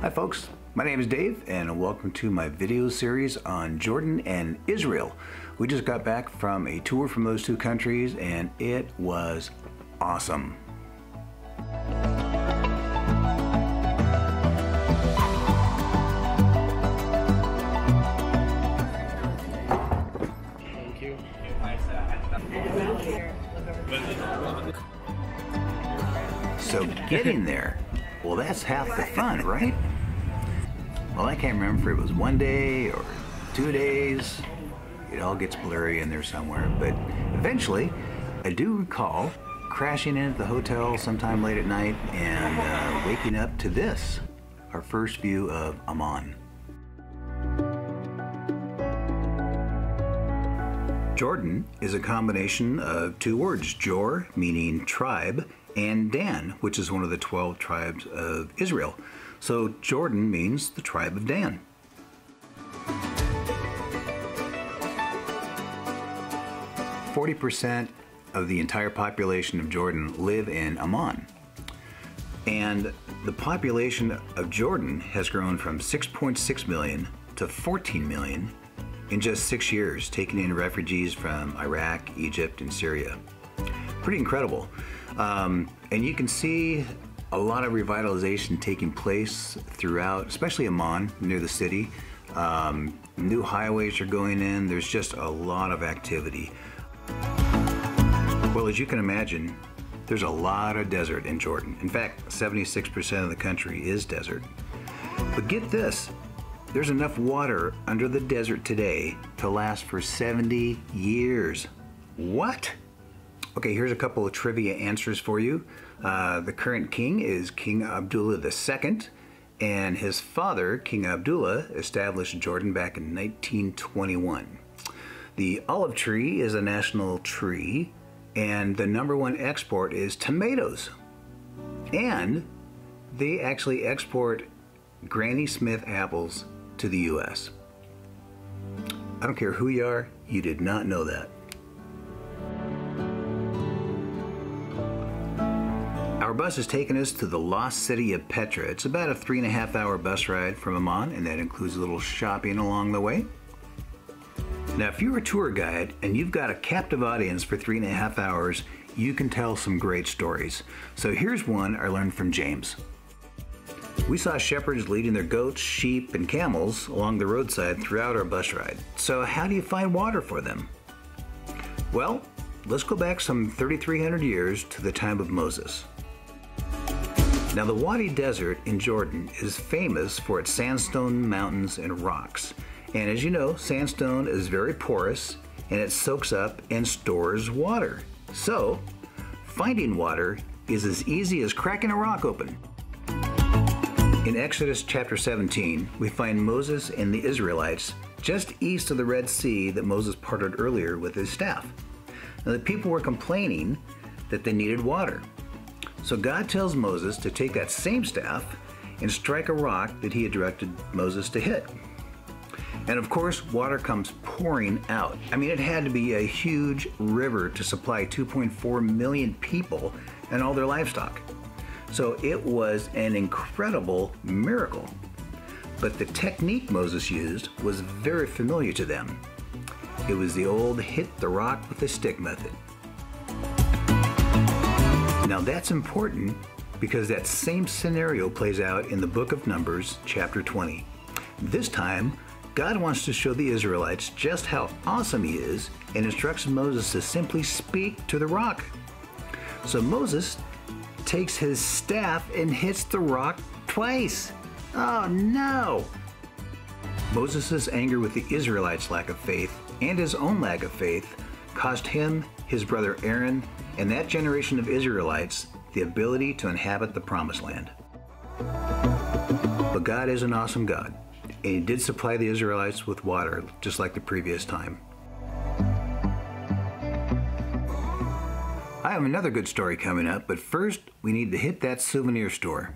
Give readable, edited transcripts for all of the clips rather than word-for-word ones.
Hi folks, my name is Dave and welcome to my video series on Jordan and Israel. We just got back from a tour from those two countries and it was awesome. Thank you. So getting there, well, that's half the fun, right? Well, I can't remember if it was 1 day or 2 days. It all gets blurry in there somewhere, but eventually I do recall crashing in at the hotel sometime late at night and waking up to this, our first view of Amman. Jordan is a combination of two words, Jor, meaning tribe, and Dan, which is one of the 12 tribes of Israel. So Jordan means the tribe of Dan. %40 of the entire population of Jordan live in Amman. And the population of Jordan has grown from 6.6 million to 14 million in just 6 years, taking in refugees from Iraq, Egypt, and Syria. Pretty incredible. And you can see a lot of revitalization taking place throughout, especially Amman, near the city. New highways are going in. There's just a lot of activity. Well, as you can imagine, there's a lot of desert in Jordan. In fact, 76% of the country is desert. But get this, there's enough water under the desert today to last for 70 years. What? Okay, here's a couple of trivia answers for you. The current king is King Abdullah II, and his father, King Abdullah, established Jordan back in 1921. The olive tree is a national tree, and the #1 export is tomatoes. And they actually export Granny Smith apples to the US. I don't care who you are, you did not know that. Our bus has taken us to the lost city of Petra. It's about a 3.5-hour bus ride from Amman, and that includes a little shopping along the way. Now, if you're a tour guide and you've got a captive audience for 3.5 hours, you can tell some great stories. So here's one I learned from James. We saw shepherds leading their goats, sheep, and camels along the roadside throughout our bus ride. So how do you find water for them? Well, let's go back some 3,300 years to the time of Moses. Now, the Wadi Desert in Jordan is famous for its sandstone mountains and rocks. And as you know, sandstone is very porous and it soaks up and stores water. So, finding water is as easy as cracking a rock open. In Exodus chapter 17, we find Moses and the Israelites just east of the Red Sea that Moses parted earlier with his staff. Now, the people were complaining that they needed water. So God tells Moses to take that same staff and strike a rock that he had directed Moses to hit. And of course, water comes pouring out. I mean, it had to be a huge river to supply 2.4 million people and all their livestock. So it was an incredible miracle. But the technique Moses used was very familiar to them. It was the old hit the rock with a stick method. Now that's important because that same scenario plays out in the book of Numbers, chapter 20. This time, God wants to show the Israelites just how awesome he is and instructs Moses to simply speak to the rock. So Moses takes his staff and hits the rock twice. Oh no! Moses' anger with the Israelites' lack of faith and his own lack of faith cost him, his brother Aaron, and that generation of Israelites the ability to inhabit the Promised Land. But God is an awesome God, and he did supply the Israelites with water just like the previous time. I have another good story coming up, but first we need to hit that souvenir store.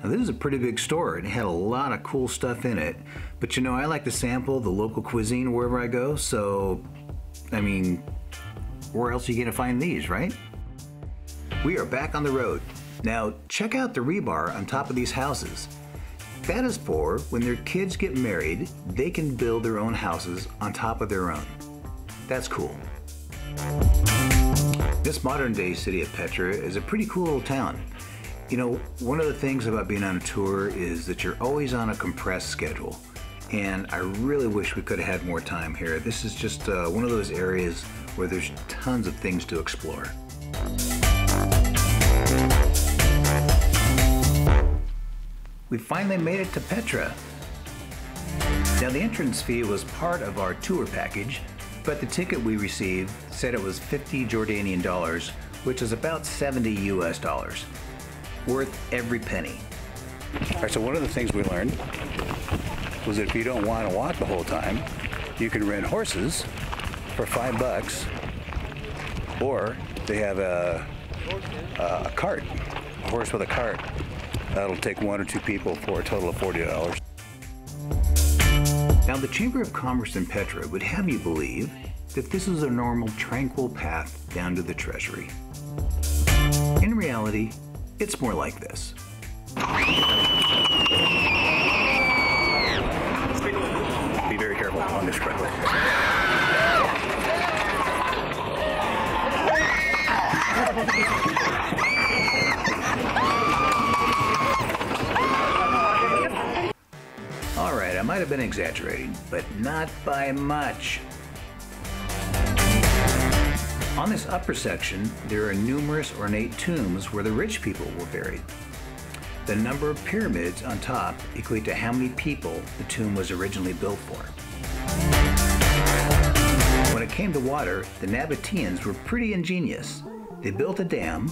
Now this is a pretty big store and it had a lot of cool stuff in it, but you know, I like to sample the local cuisine wherever I go, so I mean, where else are you gonna find these, right? We are back on the road. Now check out the rebar on top of these houses. That is for when their kids get married, they can build their own houses on top of their own. That's cool. This modern day city of Petra is a pretty cool little town. You know, one of the things about being on a tour is that you're always on a compressed schedule. And I really wish we could have had more time here. This is just one of those areas where there's tons of things to explore. We finally made it to Petra. Now the entrance fee was part of our tour package, but the ticket we received said it was 50 Jordanian dollars, which is about 70 US dollars. Worth every penny. All right, so one of the things we learned was that if you don't want to walk the whole time, you can rent horses for $5, or they have a cart, a horse with a cart. That'll take 1 or 2 people for a total of $40. Now, the Chamber of Commerce in Petra would have you believe that this is a normal, tranquil path down to the treasury. In reality, it's more like this. Be very careful on this correctly. All right, I might have been exaggerating, but not by much. On this upper section, there are numerous ornate tombs where the rich people were buried. The number of pyramids on top equate to how many people the tomb was originally built for. When it came to water, the Nabateans were pretty ingenious. They built a dam,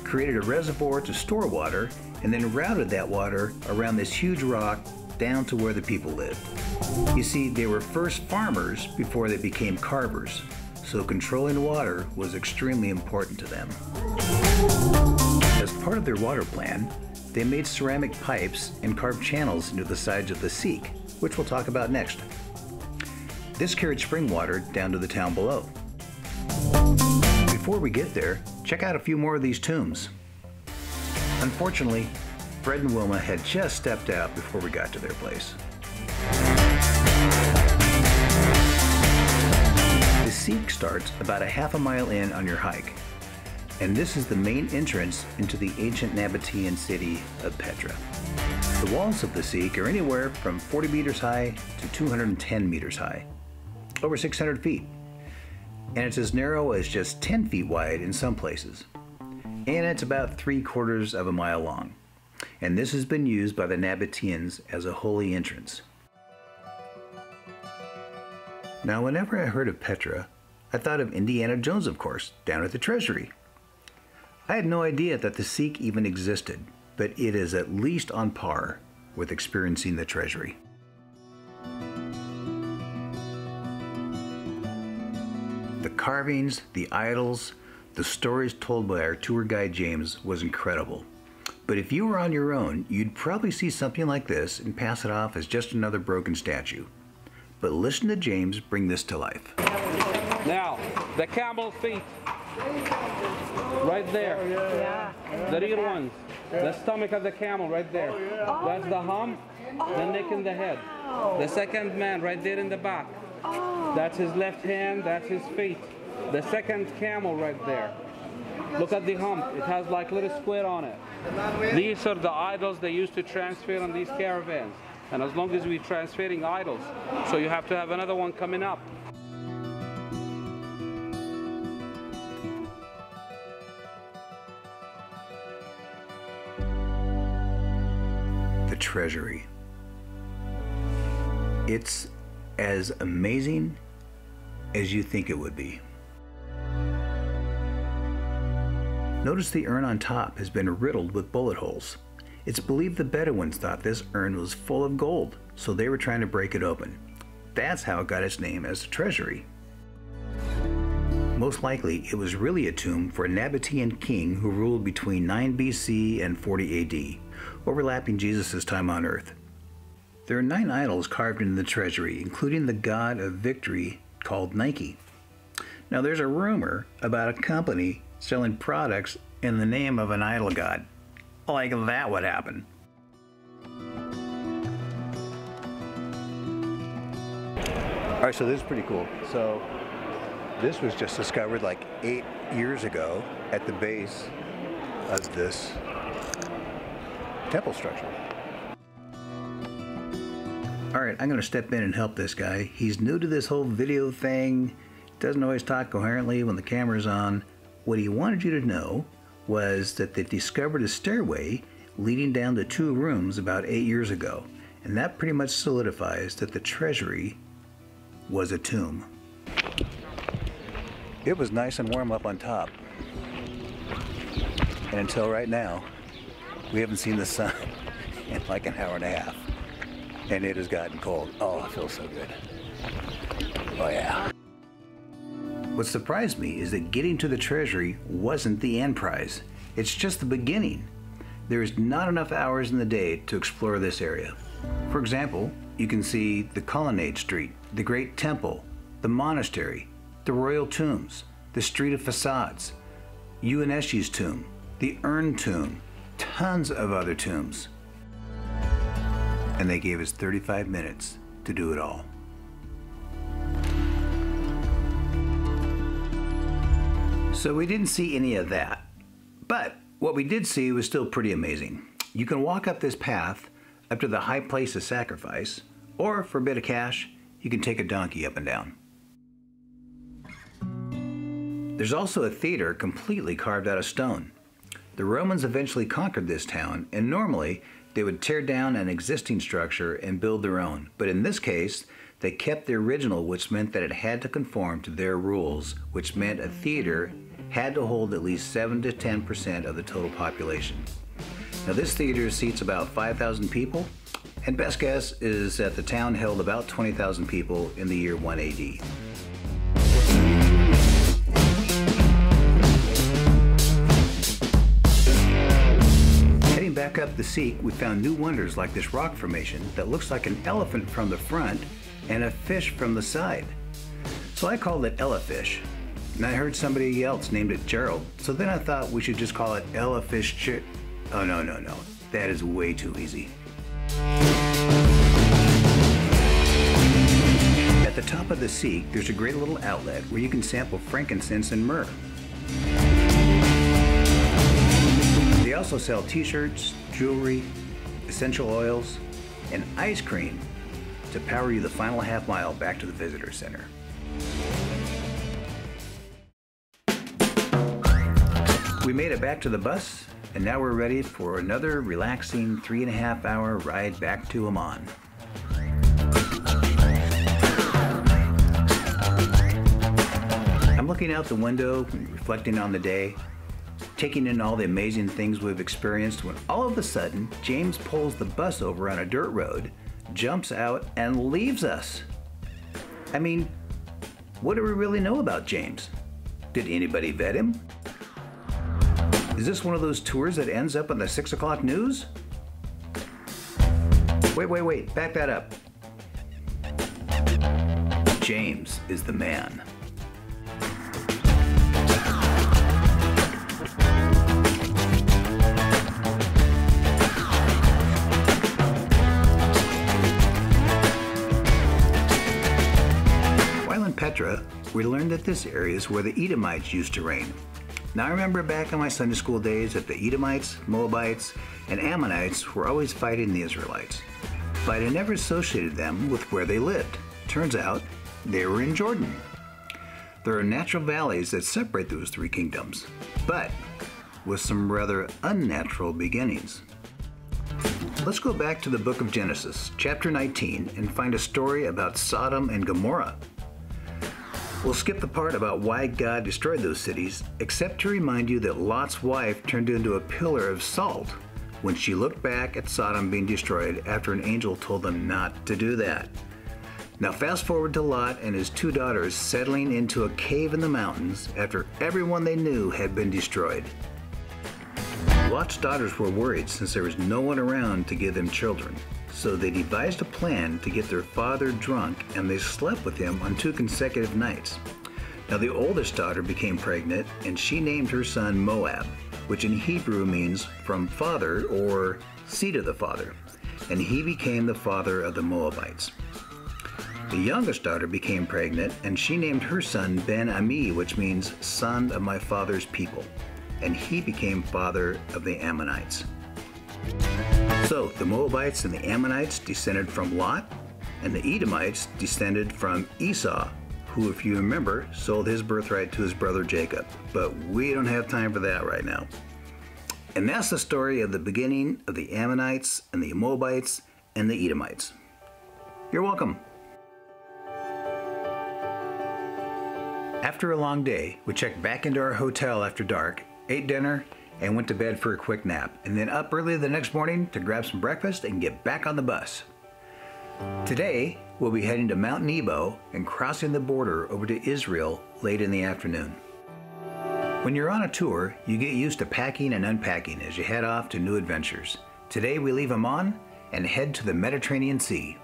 created a reservoir to store water, and then routed that water around this huge rock down to where the people lived. You see, they were first farmers before they became carvers, so controlling water was extremely important to them. As part of their water plan, they made ceramic pipes and carved channels into the sides of the Sikh, which we'll talk about next. This carried spring water down to the town below. Before we get there, check out a few more of these tombs. Unfortunately, Fred and Wilma had just stepped out before we got to their place. The Sikh starts about a half a mile in on your hike, and this is the main entrance into the ancient Nabatean city of Petra. The walls of the Sikh are anywhere from 40 meters high to 210 meters high, over 600 feet, and it's as narrow as just 10 feet wide in some places, and it's about 3/4 of a mile long. And this has been used by the Nabateans as a holy entrance. Now, whenever I heard of Petra, I thought of Indiana Jones, of course, down at the treasury. I had no idea that the Sikh even existed, but it is at least on par with experiencing the treasury. The carvings, the idols, the stories told by our tour guide James was incredible. But if you were on your own, you'd probably see something like this and pass it off as just another broken statue. But listen to James bring this to life. Now, the camel feet, right there. The real ones. The stomach of the camel right there. That's the hump, the neck and the head. The second man right there in the back. That's his left hand, that's his feet. The second camel right there. Look at the hump, it has like a little square on it. These are the idols they used to transfer on these caravans. And as long as we're transferring idols, so you have to have another one coming up. The treasury. It's as amazing as you think it would be. Notice the urn on top has been riddled with bullet holes. It's believed the Bedouins thought this urn was full of gold, so they were trying to break it open. That's how it got its name as the treasury. Most likely, it was really a tomb for a Nabatean king who ruled between 9 BC and 40 AD, overlapping Jesus' time on earth. There are 9 idols carved into the treasury, including the god of victory called Nike. Now, there's a rumor about a company selling products in the name of an idol god. Like that would happen. All right, so this is pretty cool. So this was just discovered like 8 years ago at the base of this temple structure. All right, I'm gonna step in and help this guy. He's new to this whole video thing, doesn't always talk coherently when the camera's on. What he wanted you to know was that they discovered a stairway leading down to 2 rooms about 8 years ago. And that pretty much solidifies that the treasury was a tomb. It was nice and warm up on top. And until right now, we haven't seen the sun in like an hour and a half. And it has gotten cold. Oh, it feels so good. Oh yeah. What surprised me is that getting to the treasury wasn't the end prize. It's just the beginning. There is not enough hours in the day to explore this area. For example, you can see the Colonnade Street, the Great Temple, the Monastery, the Royal Tombs, the Street of Facades, Uneshi's tomb, the Urn Tomb, tons of other tombs. And they gave us 35 minutes to do it all. So we didn't see any of that, but what we did see was still pretty amazing. You can walk up this path up to the high place of sacrifice, or for a bit of cash, you can take a donkey up and down. There's also a theater completely carved out of stone. The Romans eventually conquered this town, and normally they would tear down an existing structure and build their own. But in this case, they kept the original, which meant that it had to conform to their rules, which meant a theater had to hold at least 7 to 10% of the total population. Now this theater seats about 5,000 people, and best guess is that the town held about 20,000 people in the year 1 AD. Heading back up the Seek, we found new wonders like this rock formation that looks like an elephant from the front and a fish from the side. So I called it Elefish. And I heard somebody else named it Gerald, so then I thought we should just call it Elefish. Oh, no. That is way too easy. At the top of the Seek, there's a great little outlet where you can sample frankincense and myrrh. They also sell t-shirts, jewelry, essential oils, and ice cream to power you the final half mile back to the visitor center. We made it back to the bus, and now we're ready for another relaxing 3.5-hour ride back to Amman. I'm looking out the window, reflecting on the day, taking in all the amazing things we've experienced, when all of a sudden, James pulls the bus over on a dirt road, jumps out, and leaves us. I mean, what do we really know about James? Did anybody vet him? Is this one of those tours that ends up on the 6 o'clock news? Wait, back that up. James is the man. While in Petra, we learned that this area is where the Edomites used to reign. Now I remember back in my Sunday school days that the Edomites, Moabites, and Ammonites were always fighting the Israelites. But I never associated them with where they lived. Turns out, they were in Jordan. There are natural valleys that separate those 3 kingdoms, but with some rather unnatural beginnings. Let's go back to the book of Genesis, chapter 19, and find a story about Sodom and Gomorrah. We'll skip the part about why God destroyed those cities, except to remind you that Lot's wife turned into a pillar of salt when she looked back at Sodom being destroyed after an angel told them not to do that. Now fast forward to Lot and his 2 daughters settling into a cave in the mountains after everyone they knew had been destroyed. Lot's daughters were worried since there was no one around to give them children. So they devised a plan to get their father drunk, and they slept with him on 2 consecutive nights. Now the oldest daughter became pregnant, and she named her son Moab, which in Hebrew means from father or seed of the father, and he became the father of the Moabites. The youngest daughter became pregnant, and she named her son Ben-Ami, which means son of my father's people. And he became father of the Ammonites. So the Moabites and the Ammonites descended from Lot, and the Edomites descended from Esau, who, if you remember, sold his birthright to his brother Jacob. But we don't have time for that right now. And that's the story of the beginning of the Ammonites and the Moabites and the Edomites. You're welcome. After a long day, we checked back into our hotel after dark, ate dinner, and went to bed for a quick nap, and then up early the next morning to grab some breakfast and get back on the bus. Today, we'll be heading to Mount Nebo and crossing the border over to Israel late in the afternoon. When you're on a tour, you get used to packing and unpacking as you head off to new adventures. Today, we leave Amman and head to the Mediterranean Sea.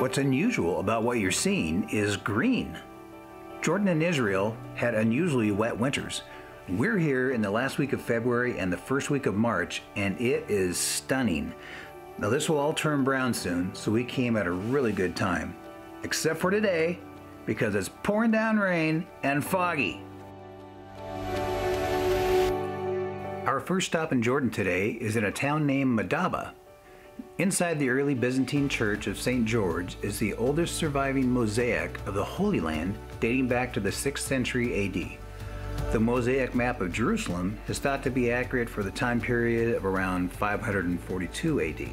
What's unusual about what you're seeing is green. Jordan and Israel had unusually wet winters. We're here in the last week of February and the first week of March, and it is stunning. Now this will all turn brown soon, so we came at a really good time. Except for today, because it's pouring down rain and foggy. Our first stop in Jordan today is in a town named Madaba. Inside the early Byzantine Church of St. George is the oldest surviving mosaic of the Holy Land dating back to the 6th century AD. The mosaic map of Jerusalem is thought to be accurate for the time period of around 542 AD.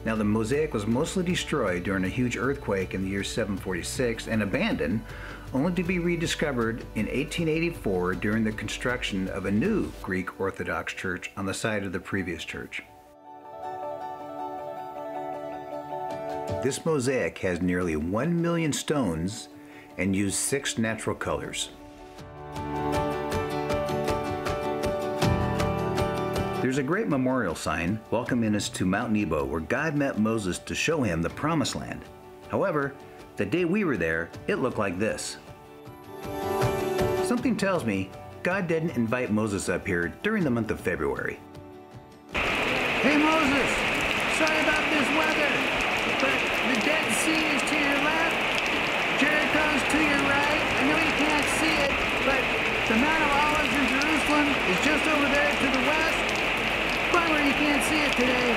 Now the mosaic was mostly destroyed during a huge earthquake in the year 746 and abandoned, only to be rediscovered in 1884 during the construction of a new Greek Orthodox church on the site of the previous church. This mosaic has nearly 1 million stones and used 6 natural colors. There's a great memorial sign welcoming us to Mount Nebo where God met Moses to show him the Promised Land. However, the day we were there, it looked like this. Something tells me God didn't invite Moses up here during the month of February. Hey Moses, sorry about this weather, but the Dead Sea is to your left, Jericho's to your right. I know you can't see it, but the Mount of Olives in Jerusalem is just over there to the west. Bummer you can't see it today.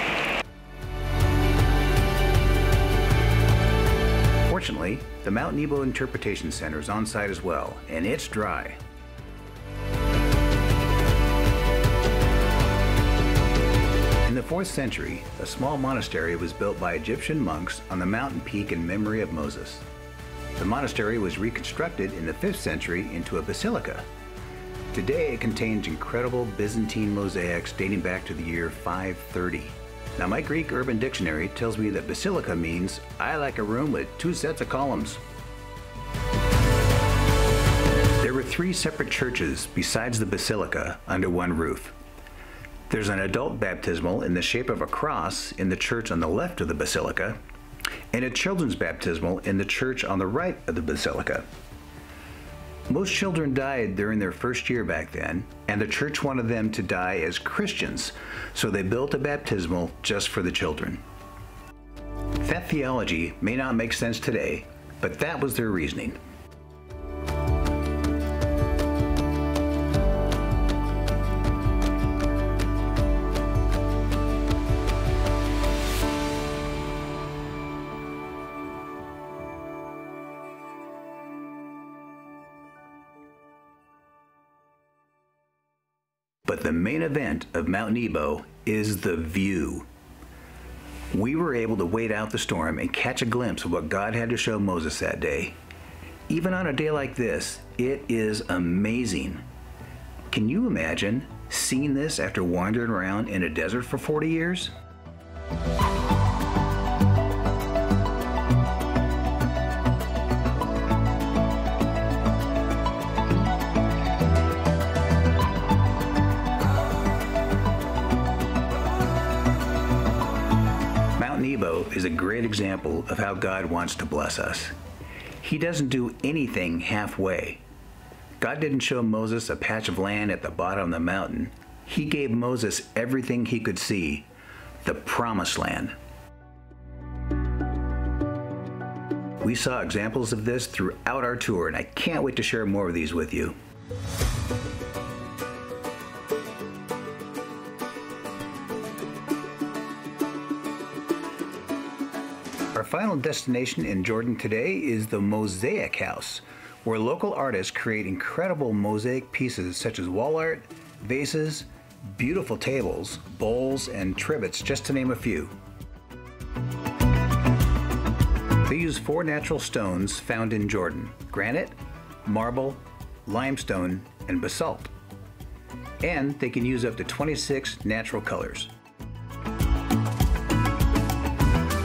Fortunately, the Mount Nebo Interpretation Center is on site as well, and it's dry. In the 4th century, a small monastery was built by Egyptian monks on the mountain peak in memory of Moses. The monastery was reconstructed in the 5th century into a basilica. Today it contains incredible Byzantine mosaics dating back to the year 530. Now my Greek Urban Dictionary tells me that basilica means I like a room with 2 sets of columns. There were 3 separate churches besides the basilica under one roof. There's an adult baptismal in the shape of a cross in the church on the left of the basilica, and a children's baptismal in the church on the right of the basilica. Most children died during their first year back then, and the church wanted them to die as Christians, so they built a baptismal just for the children. That theology may not make sense today, but that was their reasoning. But the main event of Mount Nebo is the view. We were able to wait out the storm and catch a glimpse of what God had to show Moses that day. Even on a day like this, it is amazing. Can you imagine seeing this after wandering around in a desert for 40 years? Is a great example of how God wants to bless us. He doesn't do anything halfway. God didn't show Moses a patch of land at the bottom of the mountain. He gave Moses everything he could see, the Promised Land. We saw examples of this throughout our tour, and I can't wait to share more of these with you. Our final destination in Jordan today is the Mosaic House, where local artists create incredible mosaic pieces such as wall art, vases, beautiful tables, bowls, and trivets, just to name a few. They use 4 natural stones found in Jordan: granite, marble, limestone, and basalt. And they can use up to 26 natural colors.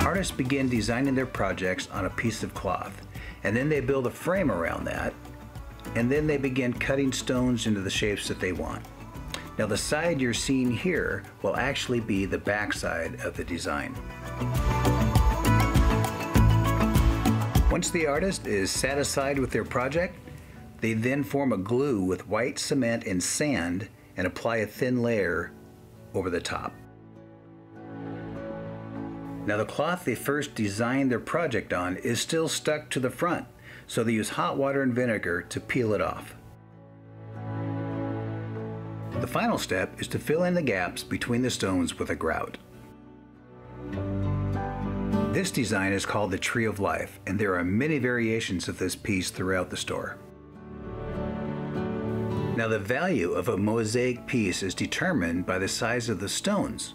Artists begin designing their projects on a piece of cloth, and then they build a frame around that, and then they begin cutting stones into the shapes that they want. Now the side you're seeing here will actually be the back side of the design. Once the artist is satisfied with their project, they then form a glue with white cement and sand and apply a thin layer over the top. Now the cloth they first designed their project on is still stuck to the front, so they use hot water and vinegar to peel it off. The final step is to fill in the gaps between the stones with a grout. This design is called the Tree of Life, and there are many variations of this piece throughout the store. Now the value of a mosaic piece is determined by the size of the stones.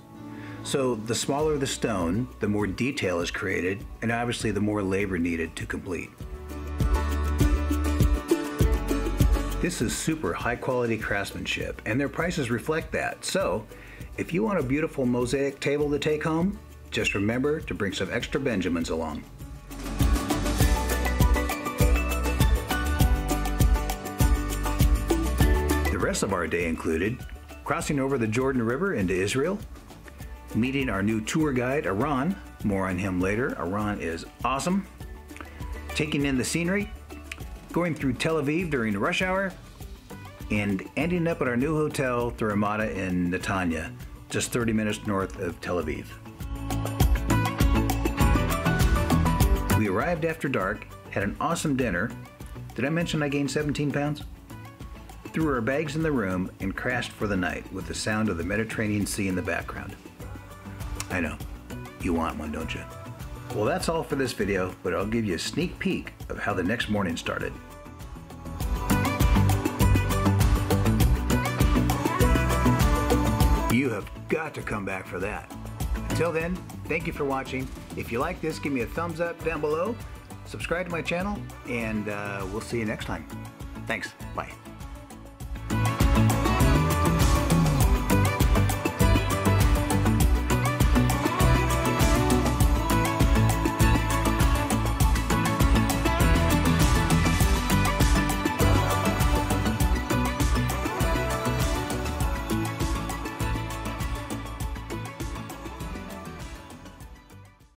So the smaller the stone, the more detail is created, and obviously the more labor needed to complete. This is super high quality craftsmanship, and their prices reflect that. So if you want a beautiful mosaic table to take home, just remember to bring some extra Benjamins along. The rest of our day included crossing over the Jordan River into Israel, meeting our new tour guide, Aran. More on him later. Aran is awesome. Taking in the scenery, going through Tel Aviv during rush hour, and ending up at our new hotel, the Ramada in Netanya, just 30 minutes north of Tel Aviv. We arrived after dark, had an awesome dinner. Did I mention I gained 17 pounds? Threw our bags in the room and crashed for the night with the sound of the Mediterranean Sea in the background. I know, you want one, don't you? Well, that's all for this video, but I'll give you a sneak peek of how the next morning started. You have got to come back for that. Until then, thank you for watching. If you like this, give me a thumbs up down below, subscribe to my channel, and we'll see you next time. Thanks, bye.